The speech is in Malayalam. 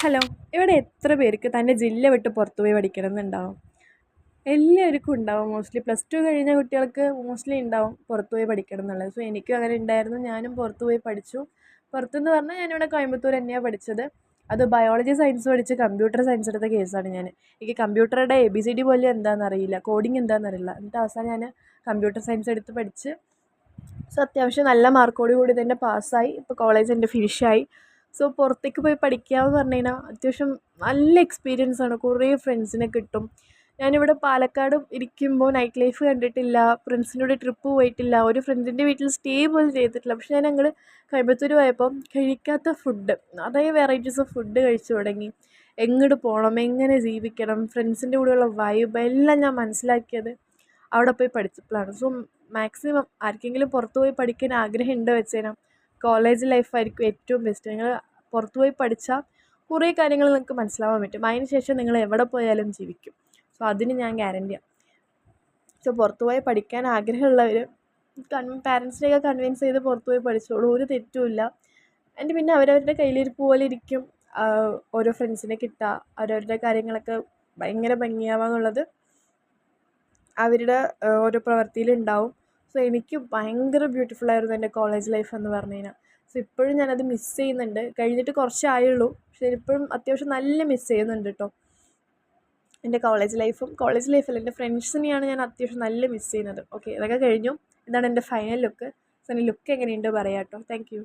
ഹലോ. ഇവിടെ എത്ര പേർക്ക് തൻ്റെ ജില്ല വിട്ട് പുറത്ത് പോയി പഠിക്കണം എന്നുണ്ടാവും? എല്ലാവർക്കും ഉണ്ടാവും. മോസ്റ്റ്ലി പ്ലസ് ടു കഴിഞ്ഞ കുട്ടികൾക്ക് മോസ്റ്റ്ലി ഉണ്ടാവും പുറത്ത് പോയി പഠിക്കണം എന്നുള്ളത്. സോ എനിക്കും അങ്ങനെ ഉണ്ടായിരുന്നു. ഞാനും പുറത്ത് പോയി പഠിച്ചു. പുറത്തുനിന്ന് പറഞ്ഞാൽ ഞാനിവിടെ കോയമ്പത്തൂർ തന്നെയാണ് പഠിച്ചത്. അത് ബയോളജി സയൻസ് പഠിച്ച് കമ്പ്യൂട്ടർ സയൻസ് എടുത്ത കേസാണ് ഞാൻ. എനിക്ക് കമ്പ്യൂട്ടറുടെ ABCD പോലും എന്താണെന്ന് അറിയില്ല, കോഡിങ് എന്താണെന്ന് അറിയില്ല. എന്നിട്ട് അവസാനം ഞാൻ കമ്പ്യൂട്ടർ സയൻസ് എടുത്ത് പഠിച്ച് സോ അത്യാവശ്യം നല്ല മാർക്കോട് കൂടി തന്നെ പാസ്സായി. ഇപ്പോൾ കോളേജ് എൻ്റെ ഫിനിഷായി. സോ പുറത്തേക്ക് പോയി പഠിക്കുക എന്ന് പറഞ്ഞു കഴിഞ്ഞാൽ അത്യാവശ്യം നല്ല എക്സ്പീരിയൻസ് ആണ്. കുറേ ഫ്രണ്ട്സിനെ കിട്ടും. ഞാനിവിടെ പാലക്കാട് ഇരിക്കുമ്പോൾ നൈറ്റ് ലൈഫ് കണ്ടിട്ടില്ല, ഫ്രണ്ട്സിൻ്റെ കൂടെ ട്രിപ്പ് പോയിട്ടില്ല, ഒരു ഫ്രണ്ട്സിൻ്റെ വീട്ടിൽ സ്റ്റേ പോലും ചെയ്തിട്ടില്ല. പക്ഷെ ഞാൻ അങ്ങോട്ട് കോയമ്പത്തൂർ പോയപ്പം കഴിക്കാത്ത ഫുഡ്, അതായത് വെറൈറ്റീസ് ഓഫ് ഫുഡ് കഴിച്ചു തുടങ്ങി. എങ്ങോട്ട് പോകണം, എങ്ങനെ ജീവിക്കണം, ഫ്രണ്ട്സിൻ്റെ കൂടെയുള്ള വൈബ് എല്ലാം ഞാൻ മനസ്സിലാക്കിയത് അവിടെ പോയി പഠിച്ചപ്പോഴാണ്. സോ മാക്സിമം ആർക്കെങ്കിലും പുറത്ത് പോയി പഠിക്കാൻ ആഗ്രഹം ഉണ്ട് വെച്ചേനാ, കോളേജ് ലൈഫായിരിക്കും ഏറ്റവും ബെസ്റ്റ്. നിങ്ങൾ പുറത്ത് പോയി പഠിച്ചാൽ കുറേ കാര്യങ്ങൾ നിങ്ങൾക്ക് മനസ്സിലാവാൻ പറ്റും. അതിന് ശേഷം നിങ്ങൾ എവിടെ പോയാലും ജീവിക്കും. സോ അതിന് ഞാൻ ഗ്യാരണ്ടിയാണ്. സോ പുറത്ത് പോയി പഠിക്കാൻ ആഗ്രഹമുള്ളവർ പാരൻസിനെയൊക്കെ കൺവിൻസ് ചെയ്ത് പുറത്ത് പോയി പഠിച്ചോളൂ, ഒരു തെറ്റുമില്ല. എൻ്റെ പിന്നെ അവരവരുടെ കയ്യിലിരിപ്പ് പോലെ ഇരിക്കും ഓരോ ഫ്രണ്ട്സിനെ കിട്ടുക, അവരവരുടെ കാര്യങ്ങളൊക്കെ ഭയങ്കര ഭംഗിയാവുക എന്നുള്ളത് അവരുടെ ഓരോ പ്രവൃത്തിയിലുണ്ടാവും. സോ എനിക്ക് ഭയങ്കര ബ്യൂട്ടിഫുള്ളായിരുന്നു എൻ്റെ കോളേജ് ലൈഫ് എന്ന് പറഞ്ഞു കഴിഞ്ഞാൽ. സോ ഇപ്പോഴും ഞാനത് മിസ് ചെയ്യുന്നുണ്ട്. കഴിഞ്ഞിട്ട് കുറച്ചായുള്ളൂ, പക്ഷേ ഇപ്പോഴും അത്യാവശ്യം നല്ല മിസ് ചെയ്യുന്നുണ്ട് കേട്ടോ എൻ്റെ കോളേജ് ലൈഫല്ല, എൻ്റെ ഫ്രണ്ട്സിനെയാണ് ഞാൻ അത്യാവശ്യം നല്ല മിസ് ചെയ്യുന്നത്. ഓക്കെ, ഇതൊക്കെ കഴിഞ്ഞു. ഇതാണ് എൻ്റെ ഫൈനൽ ലുക്ക്. സോ എൻ്റെ ലുക്ക് എങ്ങനെയുണ്ട് പറയാം കേട്ടോ. Thank you.